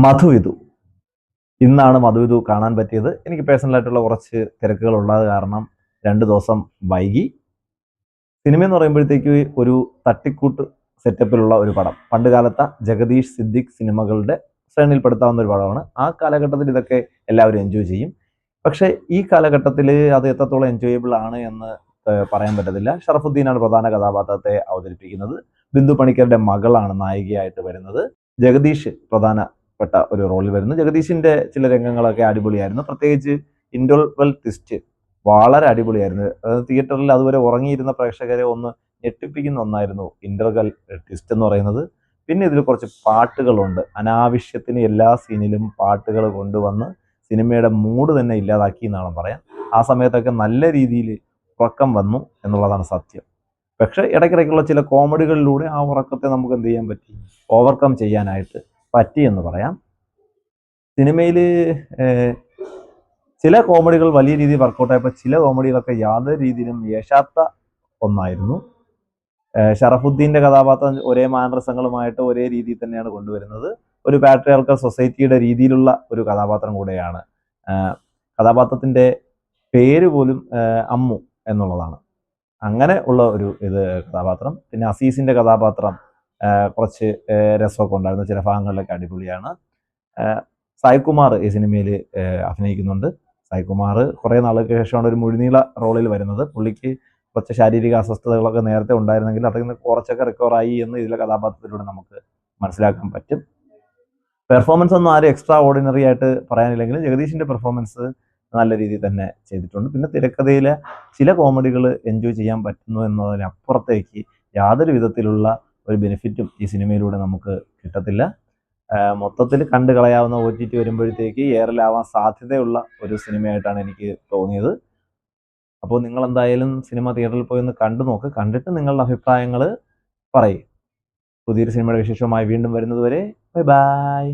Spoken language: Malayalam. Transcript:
മധുവിധു. ഇന്നാണ് മധുവിധു കാണാൻ പറ്റിയത്. എനിക്ക് പേഴ്സണലായിട്ടുള്ള കുറച്ച് തിരക്കുകൾ ഉള്ളത് കാരണം 2 ദിവസം വൈകി. സിനിമയെന്ന് പറയുമ്പോഴത്തേക്ക് ഒരു തട്ടിക്കൂട്ട് സെറ്റപ്പിലുള്ള ഒരു പടം. പണ്ട് കാലത്തെ ജഗദീഷ് സിദ്ദിഖ് സിനിമകളുടെ ശ്രേണിയിൽപ്പെടുത്താവുന്ന ഒരു പടമാണ്. ആ കാലഘട്ടത്തിൽ ഇതൊക്കെ എല്ലാവരും എൻജോയ് ചെയ്യും. പക്ഷേ ഈ കാലഘട്ടത്തിൽ അത് എത്രത്തോളം എൻജോയബിൾ ആണ് എന്ന് പറയാൻ പറ്റത്തില്ല. ഷറഫുദ്ദീനാണ് പ്രധാന കഥാപാത്രത്തെ അവതരിപ്പിക്കുന്നത്. ബിന്ദു പണിക്കരുടെ മകളാണ് നായികയായിട്ട് വരുന്നത്. ജഗദീഷ് പ്രധാനപ്പെട്ട ഒരു റോളിൽ വരുന്നു. ജഗദീഷിന്റെ ചില രംഗങ്ങളൊക്കെ അടിപൊളിയായിരുന്നു. പ്രത്യേകിച്ച് ഇന്റർവെൽ ട്വിസ്റ്റ് വളരെ അടിപൊളിയായിരുന്നു. തിയേറ്ററിൽ അതുവരെ ഉറങ്ങിയിരുന്ന പ്രേക്ഷകരെ ഒന്ന് ഞെട്ടിപ്പിക്കുന്ന ഒന്നായിരുന്നു ഇന്റർവെൽ ട്വിസ്റ്റ് എന്ന് പറയുന്നത്. പിന്നെ ഇതിൽ കുറച്ച് പാട്ടുകളുണ്ട്. അനാവശ്യത്തിന് എല്ലാ സീനിലും പാട്ടുകൾ കൊണ്ടുവന്ന് സിനിമയുടെ മൂഡ് തന്നെ ഇല്ലാതാക്കി എന്നാണ് പറയാം. ആ സമയത്തൊക്കെ നല്ല രീതിയിൽ ഉറക്കം വന്നു എന്നുള്ളതാണ് സത്യം. പക്ഷെ ഇടയ്ക്കിടയ്ക്കുള്ള ചില കോമഡികളിലൂടെ ആ ഉറക്കത്തെ നമുക്ക് എന്ത് ചെയ്യാൻ പറ്റി, ഓവർകം ചെയ്യാനായിട്ട് പറ്റി എന്ന് പറയാം. സിനിമയിൽ ചില കോമഡികൾ വലിയ രീതിയിൽ വർക്കൗട്ടായപ്പോൾ ചില കോമഡികളൊക്കെ യാതൊരു രീതിയിലും യേശാത്ത ഒന്നായിരുന്നു. ഷറഫുദ്ദീന്റെ കഥാപാത്രം ഒരേ മാനറിസങ്ങളുമായിട്ട് ഒരേ രീതിയിൽ തന്നെയാണ് കൊണ്ടുവരുന്നത്. ഒരു പാട്രിയാർക്കൽ സൊസൈറ്റിയുടെ രീതിയിലുള്ള ഒരു കഥാപാത്രം കൂടെയാണ്. കഥാപാത്രത്തിന്റെ പേര് പോലും അമ്മു എന്നുള്ളതാണ്. അങ്ങനെ ഉള്ള ഒരു കഥാപാത്രം. പിന്നെ അസീസിന്റെ കഥാപാത്രം കുറച്ച് രസമൊക്കെ ഉണ്ടായിരുന്നു. ചില ഭാഗങ്ങളിലൊക്കെ അടിപൊളിയാണ്. സായ്കുമാർ ഈ സിനിമയിൽ അഭിനയിക്കുന്നുണ്ട്. സായ്കുമാർ കുറേ നാൾക്ക് ശേഷമാണ് ഒരു മുഴുനീള റോളിൽ വരുന്നത്. പുള്ളിക്ക് കുറച്ച് ശാരീരിക അസ്വസ്ഥതകളൊക്കെ നേരത്തെ ഉണ്ടായിരുന്നെങ്കിൽ അതിൽ നിന്ന് കുറച്ചൊക്കെ റിക്കവറായി എന്ന് ഇതിലെ കഥാപാത്രത്തിലൂടെ നമുക്ക് മനസ്സിലാക്കാൻ പറ്റും. പെർഫോമൻസ് ഒന്നും ആരും എക്സ്ട്രാ ഓർഡിനറി ആയിട്ട് പറയാനില്ലെങ്കിലും ജഗദീഷിന്റെ പെർഫോമൻസ് നല്ല രീതിയിൽ തന്നെ ചെയ്തിട്ടുണ്ട്. പിന്നെ തിരക്കഥയിലെ ചില കോമഡികൾ എൻജോയ് ചെയ്യാൻ പറ്റുന്നു എന്നതിനപ്പുറത്തേക്ക് യാതൊരു വിധത്തിലുള്ള ഒരു ബെനിഫിറ്റും ഈ സിനിമയിലൂടെ നമുക്ക് കിട്ടത്തില്ല. മൊത്തത്തിൽ കണ്ടു കളയാവുന്ന OTT വരുമ്പോഴത്തേക്ക് ഏറെലാവാൻ സാധ്യതയുള്ള ഒരു സിനിമയായിട്ടാണ് എനിക്ക് തോന്നിയത്. അപ്പോൾ നിങ്ങൾ എന്തായാലും സിനിമ തിയേറ്ററിൽ പോയി ഒന്ന് കണ്ടു നോക്ക്. കണ്ടിട്ട് നിങ്ങളുടെ അഭിപ്രായങ്ങൾ പറയും. പുതിയൊരു സിനിമയുടെ വിശേഷവുമായി വീണ്ടും വരുന്നത് വരെ ബൈ ബൈ.